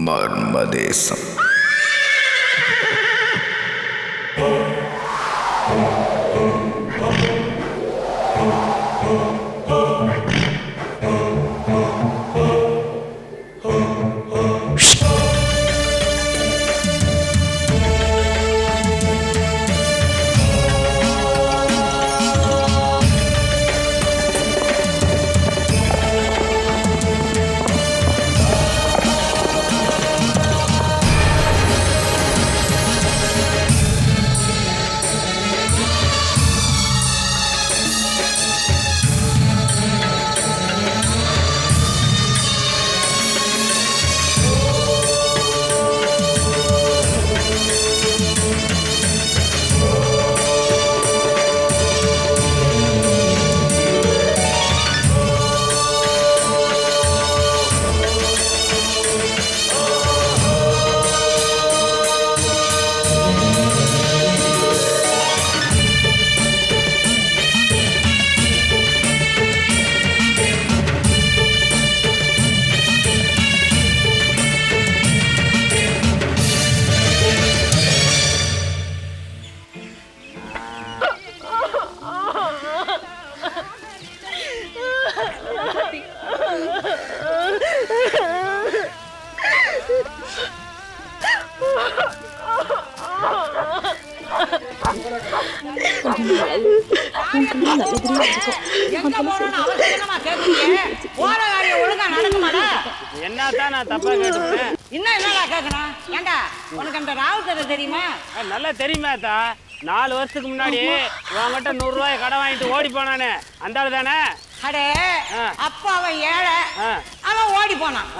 மர்மதேசம். என்னதான் நான் தப்பா கேட்டுட்டேன். இன்னும் என்னடா கேட்கணும்? ஏண்டா உனக்கு அந்த ராவுத்தரை தெரியுமா? நல்லா தெரியுமா தா? 4 வருஷத்துக்கு முன்னாடி உங்ககிட்ட 100 ரூபாய் கடன் வாங்கிட்டு ஓடி போனானே அந்த ஆளு தானே? அடே அப்ப அவன் ஏழை, அவன் ஓடி போனான்.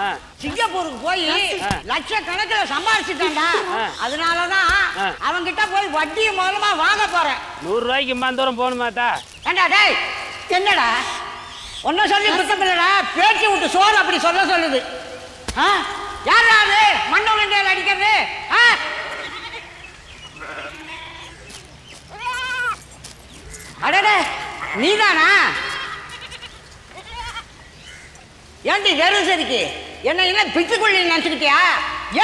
சிங்கப்பூருக்கு போய் லட்சக்கணக்கில் சம்பாதிச்சுட்டான்டா. அதனாலதான் அவன் கிட்ட போய் வட்டி மூலமா வாங்க போறேன். 100 ரூபாய்க்கு இம்மா தூரம் போகணுமா தா? ஏண்டா டேய், என்னடா ஒன்னும் சொல்லி குத்தமில்லடா, பேச்சு விட்டு சோறு அப்படி சொல்ல சொல்லுது. யாரா அது மண்ண உருண்டையில் அடிக்கிறது? அடடே நீதானா? ஏண்டி வெறும் சரிக்கு என்ன என்ன பிச்சுக்குள்ளி நினைச்சுக்கிட்டியா?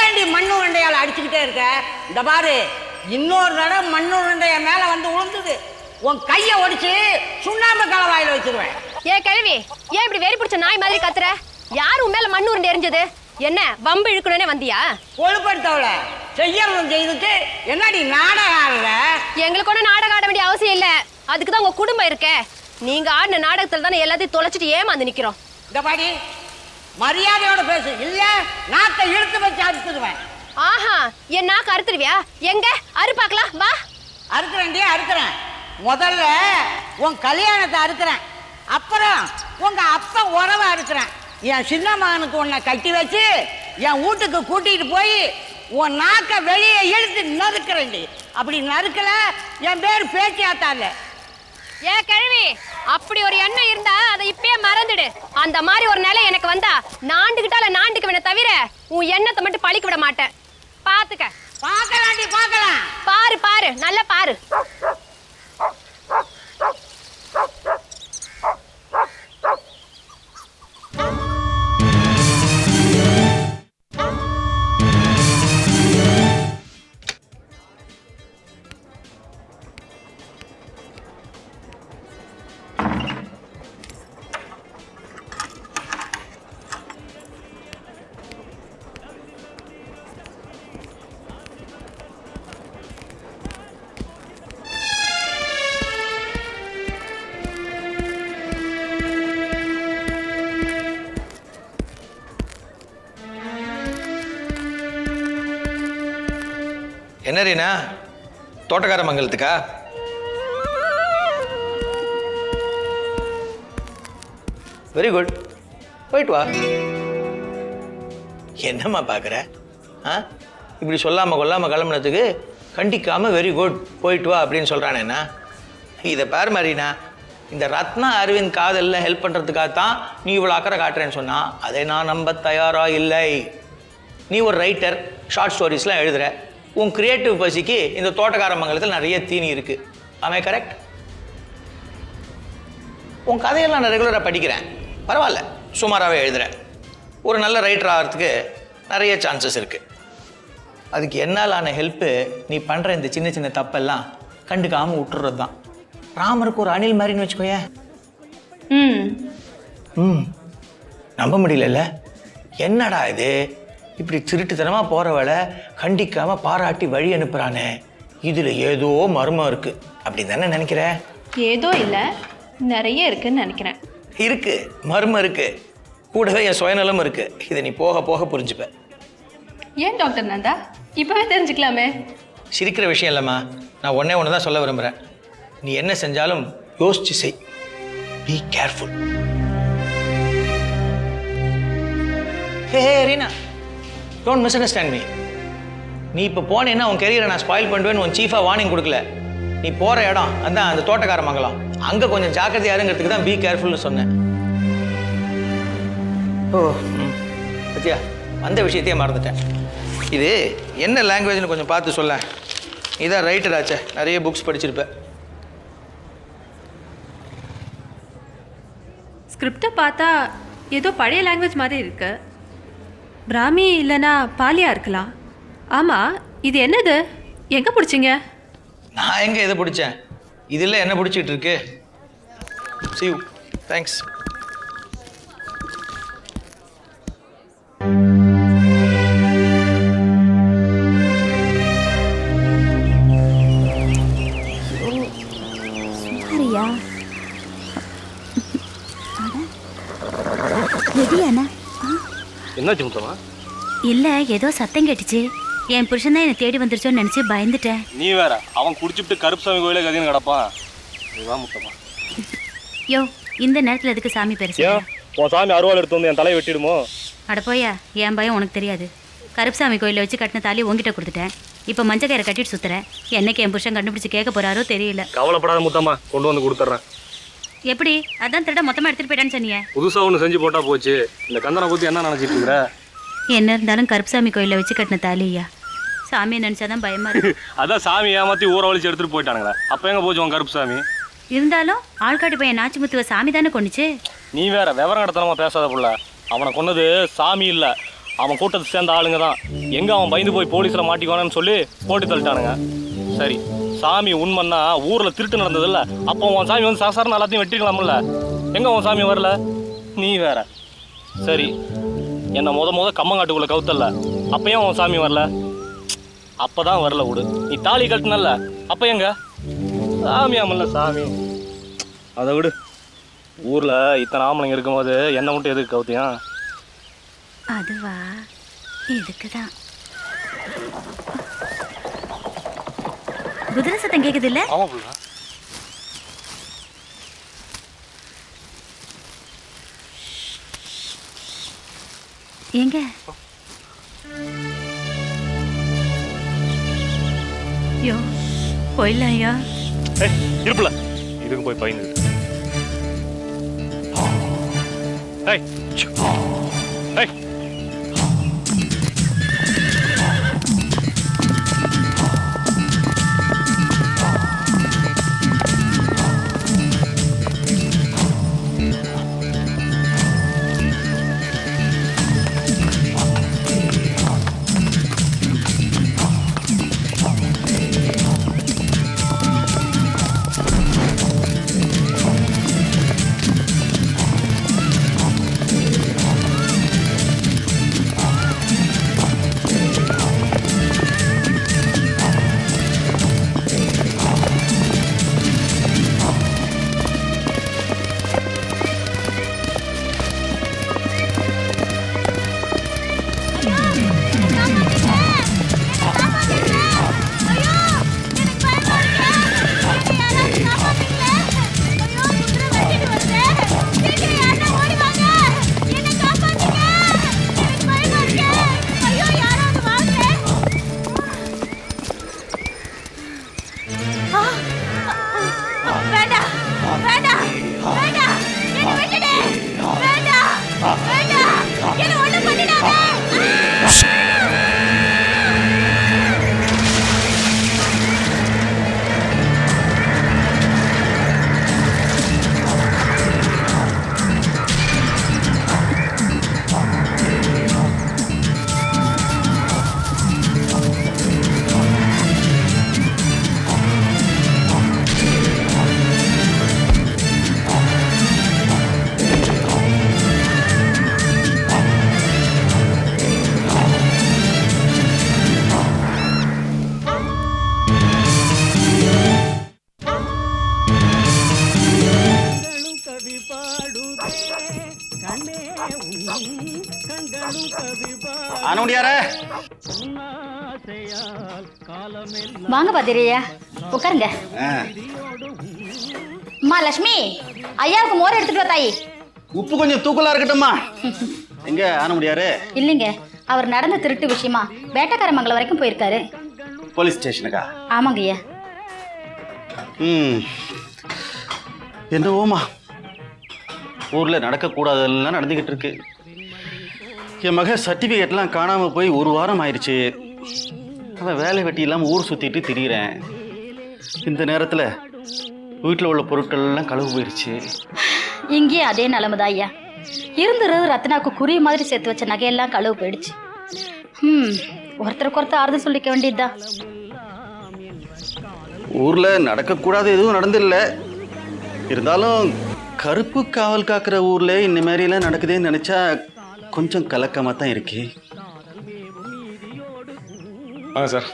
ஏண்டி மண்ணு உருண்டையால் அடிச்சுக்கிட்டே இருக்க? இந்த பாரு, இன்னொரு தடவை மண்ணு உருண்டைய மேல வந்து விழுந்தது உன் கையை ஒடிச்சு சுண்ணாம்பு கலவாயில வச்சிருவேன். ஏன் கிழவி, ஏன் இப்படி வெறி பிடிச்ச நாய் மாதிரி கத்துற? யாரு உன் மேல மண்ணு உருண்டை எரிஞ்சது? என்ன வம்பு இழுக்கணும்னே வந்தியா? கொழுப்படுத்தவள செய்யறதும் செய்துட்டு என்னடி நாடகம் ஆடுற? எங்களுக்கு ஒன்றும் நாடகம் ஆட வேண்டிய அவசியம் இல்லை. அதுக்கு தான் உங்க குடும்பம் இருக்கே. நீங்க ஆடின நாடகத்துல தானே எல்லாத்தையும் தொலைச்சிட்டு ஏமாந்து நிக்கிறோம். இந்த பாடி மரியாதையோட பேசு, இல்ல நாட்டை இழுத்து வச்சு அறுத்துடுவேன். ஆஹா, என் நாக்கு அறுத்துருவியா? எங்க அறு பார்க்கலாம் வா. அறுக்கிறேன்டியே அறுக்கிறேன். முதல்ல உன் கல்யாணத்தை அறுக்கிறேன், அப்புறம் உங்க அப்பா உறவை அறுக்கிறேன். என் சின்ன மகனுக்கு உன்னை கட்டி வச்சு என் வீட்டுக்கு கூட்டிட்டு போய் உன் நாக்க வெளியே இழுத்து நறுக்கிறேன்டி. அப்படி நறுக்கல என் பேர் பேச்சியாத்தா இல்ல. ஏன் கிழவி, அப்படி ஒரு எண்ணம் இருந்தா அதை இப்பயே மறந்துடு. அந்த மாதிரி ஒரு நிலை எனக்கு வந்தா நாண்டுகிட்டால நாண்டுக்குவேனே தவிர உன் எண்ணத்தை மட்டும் பழிக்க விட மாட்டேன். பாத்துக்க. பார்க்கலாண்டி பார்க்கலாம். பாரு பாரு, நல்லா பாரு. என்ன ரீனா, தோட்டக்கார மங்கலத்துக்கா? வெரி குட், போயிட்டு வா. என்னம்மா பார்க்குற? இப்படி சொல்லாமல் கொல்லாமல் கிளம்புனதுக்கு கண்டிக்காமல் வெரி குட் போயிட்டு வா அப்படின்னு சொல்கிறானேண்ணா. இதை பாரு ரீனா, இந்த ரத்னா அரவிந்த் காதலில் ஹெல்ப் பண்ணுறதுக்காகத்தான் நீ இவ்வளோ அக்கறை காட்டுறேன்னு சொன்னால் அதை நான் நம்ப தயாராக இல்லை. நீ ஒரு ரைட்டர், ஷார்ட் ஸ்டோரிஸ்லாம் எழுதுகிற. உன் கிரியேட்டிவ் பசிக்கு இந்த தோட்டக்கார மங்கலத்தில் நிறைய தீனி இருக்குது. ஆமே கரெக்ட்? உன் கதையெல்லாம் நான் ரெகுலராக படிக்கிறேன், பரவாயில்ல, சுமாராகவே எழுதுகிறேன். ஒரு நல்ல ரைட்டர் ஆகிறதுக்கு நிறைய சான்சஸ் இருக்குது. அதுக்கு என்னால் ஆன ஹெல்ப்பு நீ பண்ணுற இந்த சின்ன சின்ன தப்பெல்லாம் கண்டுக்காமல் விட்டுறது தான். ராமருக்கு ஒரு அணில் மாதிரின்னு வச்சுக்கோயேன். நம்ப முடியல. என்னடா இது இப்படி திருட்டுத்தனமாக போகிறவளை கண்டிக்காமல் பாராட்டி வழி அனுப்புகிறானே, இதில் ஏதோ மர்மம் இருக்குது அப்படி தானே நினைக்கிற? ஏதோ இல்லை, நிறைய இருக்குன்னு நினைக்கிறேன். இருக்கு, மர்மம் இருக்குது, கூடவே என் சுயநலம் இருக்குது. இதை நீ போக போக புரிஞ்சுப்ப. ஏன் டாக்டர் நந்தா இப்போவே தெரிஞ்சுக்கலாமே? சிரிக்கிற விஷயம் இல்லைம்மா, நான் ஒன்று தான் சொல்ல விரும்புகிறேன். நீ என்ன செஞ்சாலும் யோசிச்சு செய். Be careful. Hey Reena, don't miss understand me. நீ இப்போ போனேன்னா உன் கெரியரை நான் ஸ்பாயில் பண்ணுவேன்னு உன் சீஃபாக வார்னிங் கொடுக்கல. நீ போகிற இடம் அதான் அந்த தோட்டக்கார மங்கலம், அங்கே கொஞ்சம் ஜாக்கிரதையாக இருங்கிறதுக்கு தான் பி கேர்ஃபுல்னு சொன்னேன். ஓ பத்தியா, அந்த விஷயத்தையே மறந்துட்டேன். இது என்ன லாங்குவேஜ்னு கொஞ்சம் பார்த்து சொல்ல. இதான் ரைட்டர் ஆச்சே, நிறைய புக்ஸ் படிச்சிருப்பேன். ஸ்கிரிப்டை பார்த்தா ஏதோ பழைய லாங்குவேஜ் மாதிரி இருக்கு. பிராமி இல்லைனா பாலியா இருக்கலாம். ஆமாம், இது என்னது? எங்கே பிடிச்சிங்க? நான் எங்கே எதை பிடிச்சேன்? இதில் என்ன பிடிச்சிட்டு இருக்கு? See you. Thanks. சுமாரியா? ரெடியாண்ணா? என்னாச்சு முத்தமா? இல்லை, ஏதோ சத்தம் கேட்டுச்சு. என் புருஷன் தான் என்னை தேடி வந்துருச்சோன்னு நினச்சி பயந்துட்டேன். நீ வேற, அவன் குடிச்சுட்டு கருப்புசாமி கோயிலே கதின்னு கிடப்பான். இதுதான் முத்தமா. யோ, இந்த நேரத்தில் எதுக்கு சாமி பேர்? ஏன் உன் சாமி அருவாள் எடுத்து வந்து என் தலையை வெட்டிடுமோ? அட போயா, என் பயம் உனக்கு தெரியாது. கருப்புசாமி கோயிலில் வச்சு கட்டின தாலி உங்ககிட்ட கொடுத்துட்டேன். இப்போ மஞ்சக்கயிறை கட்டிட்டு சுற்றுறேன். என்னைக்கு என் புருஷன் கண்டுபிடிச்சி கேட்க போகிறாரோ தெரியல. கவலைப்படாத முத்தமா, கொண்டு வந்து கொடுத்துட்றேன். எப்படி? அதான் திருட மொத்தமாக எடுத்துகிட்டு போயிட்டான்னு சொன்னியே. புதுசாக ஒன்று செஞ்சு போட்டா போச்சு. இந்த கந்தனை பற்றி என்ன நினச்சிட்டு இருக்கிற? என்ன இருந்தாலும் கருப்புசாமி கோயிலில் வச்சு கட்டின தாலியா? சாமியை நினச்சாதான் பயமா இருக்கு. அதான் சாமி ஏமாற்றி ஊரை வலிச்சு எடுத்துகிட்டு போயிட்டானுங்களே, அப்போ எங்கே போச்சு உன் கருப்புசாமி? இருந்தாலும் ஆள்காட்டி பையன் நாச்சிமுத்துவ சாமி தானே கொண்டுச்சு. நீ வேற விவரம் கடத்தனமா பேசாத புள்ள. அவனை கொன்னது சாமி இல்லை, அவன் கூட்டத்தை சேர்ந்த ஆளுங்க தான். எங்கே அவன் பயந்து போய் போலீஸில் மாட்டிக்குவானு சொல்லி போட்டு தள்ளிட்டானுங்க. சரி, சாமி உண்மைன்னா ஊரில் திருட்டு நடந்ததில்ல, அப்போ உன் சாமி வந்து சாசாரண எல்லாத்தையும் வெட்டிக்கலாம்ல. எங்கே உன் சாமி வரல? நீ வேற. சரி, என்னை முத கம்மங்காட்டுக்குள்ளே கவுத்தல்ல, அப்போ உன் சாமி வரல? அப்போ தான் வரல விடு. நீ தாலி கட்டினல்ல, அப்போ எங்க சாமி? ஆமல்ல சாமி. அதை விடு. ஊரில் இத்தனை ஆம்பளைங்க இருக்கும்போது என்னை மட்டும் எதுக்கு கவுத்தியா? அதுவா, இதுக்கு தான். குதிரை சத்தம் கேக்குது இல்ல? ஆமா புள்ள. எங்க? யோ, போயிடலாம் ஐயா. இருப்புல இதுக்கு போய் பயந்து. ஏய் ஏய், ஆனமுடியாரே வாங்க பாத்திரையா, உட்காருங்க. அம்மா லட்சுமி, ஐயாவுக்கு மோர் எடுத்துட்டு வா தாயி. உப்பு கொஞ்சம் தூக்கலா இருக்கட்டும்மா. எங்க ஆனமுடியாரு? இல்லைங்க, அவர் நடந்த திருட்டு விஷயமா வேட்டக்காரமங்கலம் வரைக்கும் போயிருக்காரு. போலீஸ் ஸ்டேஷனுக்கா? ஆமாங்க ஐயா. என்னவோமா, ஊர்ல நடக்கக்கூடாதெல்லாம் நடந்துகிட்டு இருக்கு. என் மக சர்டிஃபிகேட்லாம் காணாம போய் 1 வாரம் ஆயிடுச்சு. அவன் வேலை வெட்டி இல்லாமல் ஊர் சுற்றிட்டு திரிகிறேன். இந்த நேரத்தில் வீட்டில் உள்ள பொருட்கள் எல்லாம் களவு போயிடுச்சு. இங்கேயே அதே நிலைமைதான் ஐயா. இருந்துறது ரத்னாக்கு குறி மாதிரி சேர்த்து வச்ச நகையெல்லாம் களவு போயிடுச்சு. ஒருத்தருக்கு ஒருத்தர் ஆறுதல் சொல்லிக்க வேண்டியதுதான். ஊரில் நடக்கக்கூடாது எதுவும் நடந்தில்லை. இருந்தாலும் கருப்பு காவல் காக்கிற ஊரில் இந்த மாதிரிலாம் நடக்குதுன்னு நினச்சா கொஞ்சம் கலக்கமாக தான் இருக்கு. சார்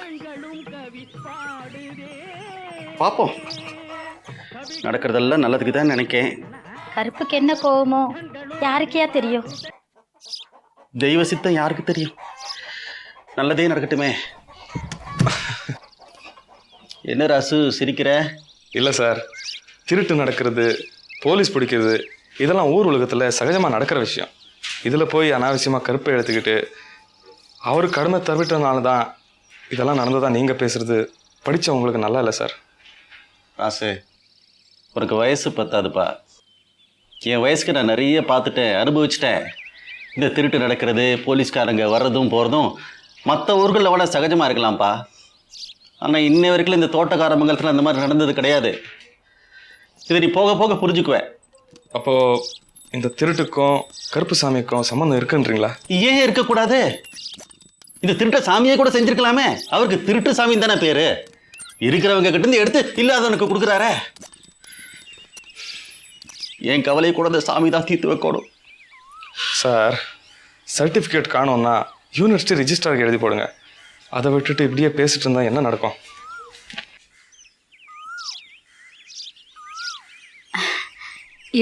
பார்ப்போம், நடக்கிறதெல்லாம் நல்லதுக்கு தான் நினைக்கேன். கருப்புக்கு என்ன கோவமோ யாருக்கையா தெரியும்? தெய்வ சித்தம் யாருக்கு தெரியும்? நல்லதே நடக்கட்டுமே. என்ன ராசு சிரிக்கிற? இல்லை சார், திருட்டு நடக்கிறது, போலீஸ் பிடிக்கிறது, இதெல்லாம் ஊர் உலகத்தில் சகஜமாக நடக்கிற விஷயம். இதில் போய் அனாவசியமாக கருப்பை எடுத்துக்கிட்டு அவர் கடுமை தவிட்டனால தான் இதெல்லாம் நடந்ததான் நீங்கள் பேசுகிறது படித்தவங்களுக்கு நல்லா இல்லை சார். ராசு, உனக்கு வயசு பத்தாதுப்பா. என் வயசுக்கு நான் நிறைய பார்த்துட்டேன், அனுபவிச்சிட்டேன். இந்த திருட்டு நடக்கிறது, போலீஸ்காரங்க வர்றதும் போகிறதும் மற்ற ஊர்களில் விட சகஜமாக இருக்கலாம்ப்பா. ஆனால் இன்னை வரைக்கும் இந்த தோட்டக்கார மங்கலத்தில் அந்த மாதிரி நடந்தது கிடையாது. இதை நீ போக போக புரிஞ்சுக்குவேன். அப்போது இந்த திருட்டுக்கும் கருப்பு சாமிக்கும் சம்மந்தம் இருக்குன்றீங்களா? ஏன் இருக்கக்கூடாது? இந்த திருட்ட சாமியை கூட செஞ்சுருக்கலாமே. அவருக்கு திருட்டு சாமின்னு தானே பேர். இருக்கிறவங்க கிட்டேருந்து எடுத்து இல்லாதவனுக்கு கொடுக்குறாரே. என் கவலையை கூட அந்த சாமி தான் தீர்த்து வைக்கணும். சார், சர்டிஃபிகேட் காணோன்னா யூனிவர்சிட்டி ரிஜிஸ்டருக்கு எழுதி போடுங்க. அதை விட்டுட்டு இப்படியே பேசிட்டு இருந்தால் என்ன நடக்கும்?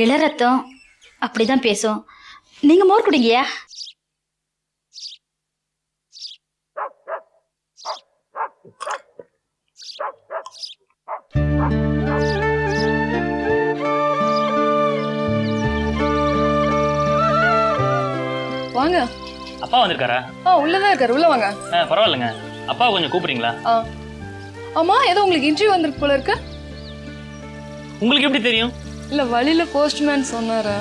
இளரத்தம் அப்படிதான் பேசும். நீங்க மோர் குடிங்கயா. வாங்க. அப்பா வந்திருக்காரா? உள்ளதான் இருக்காரு, உள்ள வாங்க. பரவாயில்லைங்க, அப்பா கொஞ்சம் கூப்பிடுறீங்களா? ஆமா, ஏதோ உங்களுக்கு இன்டர்வியூ வந்திருக்கு போல இருக்கு. உங்களுக்கு எப்படி தெரியும்? இல்ல, வழியில போஸ்ட்மேன் சொன்னாரு.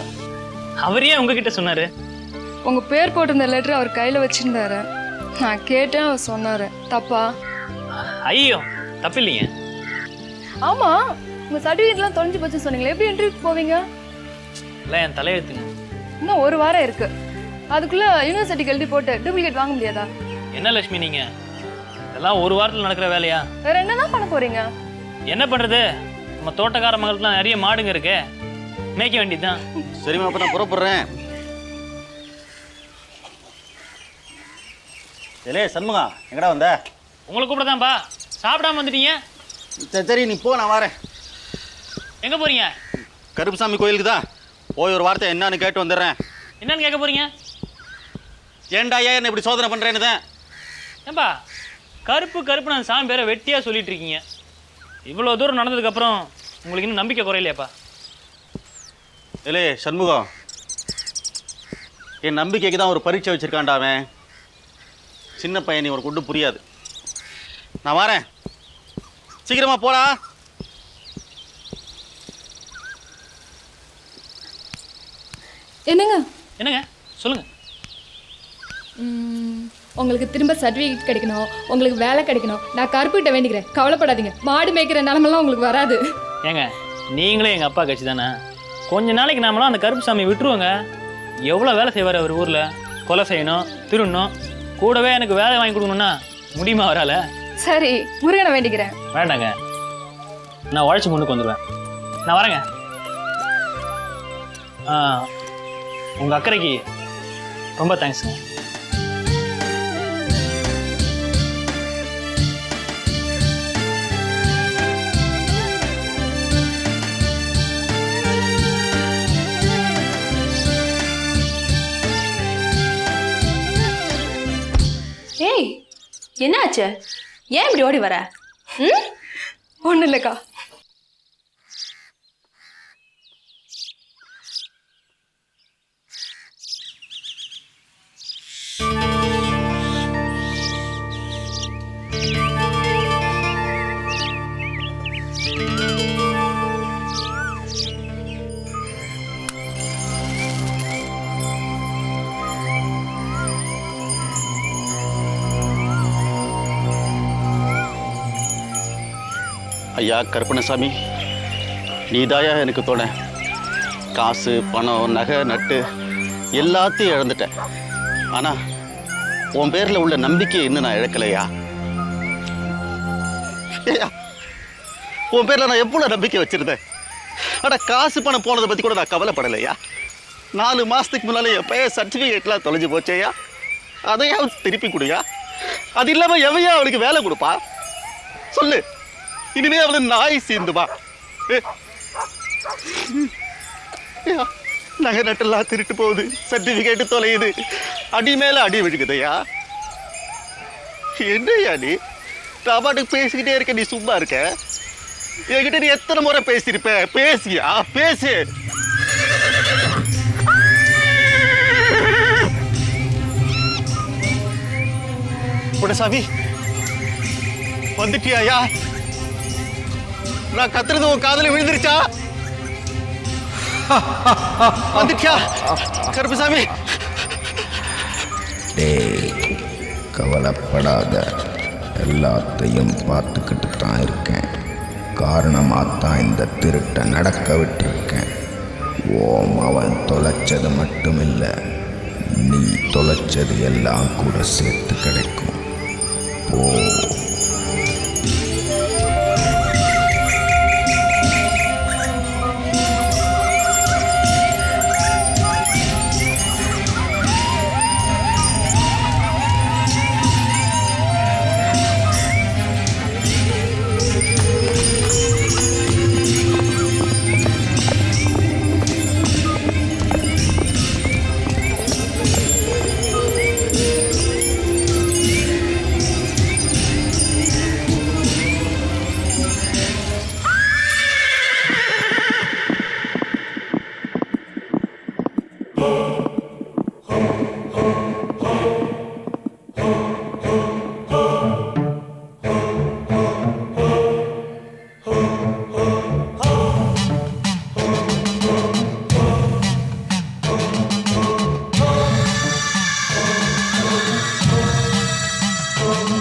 அவர் ஏன் உங்ககிட்ட சொன்னாரு? உங்க பேர் போட்டிருந்த லெட்டர் அவர் கையில வச்சிருந்தாரு. நான் கேட்டேன், அவர் சொன்னாரு. தப்பா? ஐயோ, தப்பு இல்லைங்க. ஆமா, உங்க சர்டிஃபிகேட்லாம் தொலைஞ்சு போச்சு சொன்னீங்களே, எப்படி இன்டர்வியூக்கு போவீங்க? இல்லை, என் தலையெழுத்துங்க. இன்னும் 1 வாரம் இருக்கு. அதுக்குள்ள யூனிவர்சிட்டிக்கு எழுதி போட்டு டூப்ளிகேட் வாங்க முடியாதா? என்ன லட்சுமி நீங்க, இதெல்லாம் 1 வாரத்தில் நடக்கிற வேலையா? வேற என்னதான் பண்ண போறீங்க? என்ன பண்றது, நம்ம தோட்டக்கார மகளுக்குலாம் நிறைய மாடுங்க இருக்கு, மேய்க்க வேண்டியதுதான். சரிம்மா, அப்போ நான் புறப்படுறேன். ஏலே சண்முகா, எங்கடா வந்த? உங்களை கூப்பிடதான்பா. சாப்பிடாம வந்துட்டீங்க? சரி, நீ போ, நான் வரேன். எங்க போறீங்க? கருப்புசாமி கோயிலுக்கு தான் போய் ஒரு வார்த்தை என்னன்னு கேட்டு வந்துடுறேன். என்னன்னு கேட்க போறீங்க? ஏன்டா ஏன் என்ன இப்படி சோதனை பண்றேன்னு தான். ஏன்பா, கருப்பு கருப்பு நான் சாமி பேரை வெட்டியா சொல்லிட்டு இருக்கீங்க. இவ்வளோ தூரம் நடந்ததுக்கப்புறம் உங்களுக்கு இன்னும் நம்பிக்கை குறையிலையாப்பா? இல்லே சண்முகம், என் நம்பிக்கைக்கு தான் ஒரு பரீட்சை வச்சிருக்கான்டா அவன். சின்ன பையன், நீ ஒரு கொண்டு புரியாது. நான் வரேன், சீக்கிரமா போடா. என்னங்க? என்னங்க சொல்லுங்க. உங்களுக்கு திரும்ப சர்டிஃபிகேட் கிடைக்கணும், உங்களுக்கு வேலை கிடைக்கணும். நான் கருப்புகிட்ட வேண்டிக்கிறேன், கவலைப்படாதீங்க. மாடு மேய்க்கிற நிலமெல்லாம் உங்களுக்கு வராது. ஏங்க, நீங்களே எங்கள் அப்பா கட்சி தானே. கொஞ்ச நாளைக்கு நாமலாம் அந்த கருப்பு சாமி விட்டுருவோங்க. எவ்வளோ வேலை செய்வார் அவர் ஊரில். கொலை செய்யணும், திருடணும், கூடவே எனக்கு வேலை வாங்கி கொடுக்கணும்னா முடியுமா வரால? சரி, முருகனை வேண்டிக்கிறேன். வேண்டாங்க, நான் உழைச்சி முன்னுக்கு வந்துடுவேன். நான் வரேங்க. உங்கள் அக்கறைக்கு ரொம்ப தேங்க்ஸுங்க. ஏய் என்னாச்சு? ஏன் இப்படி ஓடி வர? ம், ஒன்றும் இல்லைக்கா. ஐயா கருப்பணசாமி, நீதாயா எனக்கு துணை. காசு பணம் நகை நட்டு எல்லாத்தையும் இழந்துட்டேன். ஆனால் உன் பேரில் உள்ள நம்பிக்கையை இன்னும் நான் இழக்கலையா. ஏய்யா, உன் பேரில் நான் எவ்வளோ நம்பிக்கை வச்சுருந்தேன். ஆனால் காசு பணம் போனதை பற்றி கூட நான் கவலைப்படலையா. 4 மாதத்துக்கு முன்னாலே என் பையன் சர்டிஃபிகேட்லாம் தொலைஞ்சு போச்சேயா. அதையாவது திருப்பி கொடுயா. அது இல்லாமல் எவையா அவளுக்கு வேலை கொடுப்பா சொல்லு. இனிமே அவளை நாய் சேர்ந்துமா. நகை நட்டெல்லாம் திருட்டு போகுது, சர்டிஃபிகேட்டு தொலையுது, அடி மேல அடி விழுகுதையா. என்னையா நீ பாட்டுக்கு பேசிக்கிட்டே இருக்க, நீ சும்மா இருக்க. என்கிட்ட நீ எத்தனை முறை பேசியிருப்ப? பேசியா பேசு. புடசாமி வந்துட்டியா? நான் கத்துறது உன் காதல விழுந்துருச்சா? வந்துட்டியா கருப்பசாமி? டேய், கவலைப்படாத, எல்லாத்தையும் பார்த்துக்கிட்டு தான் இருக்கேன். காரணமாக தான் இந்த திருட்டை நடக்க விட்டுருக்கேன். ஓம் அவன் தொலைச்சது மட்டுமில்லை, நீ தொலைச்சது எல்லாம் கூட சேர்த்து கிடைக்கும். போ. Oh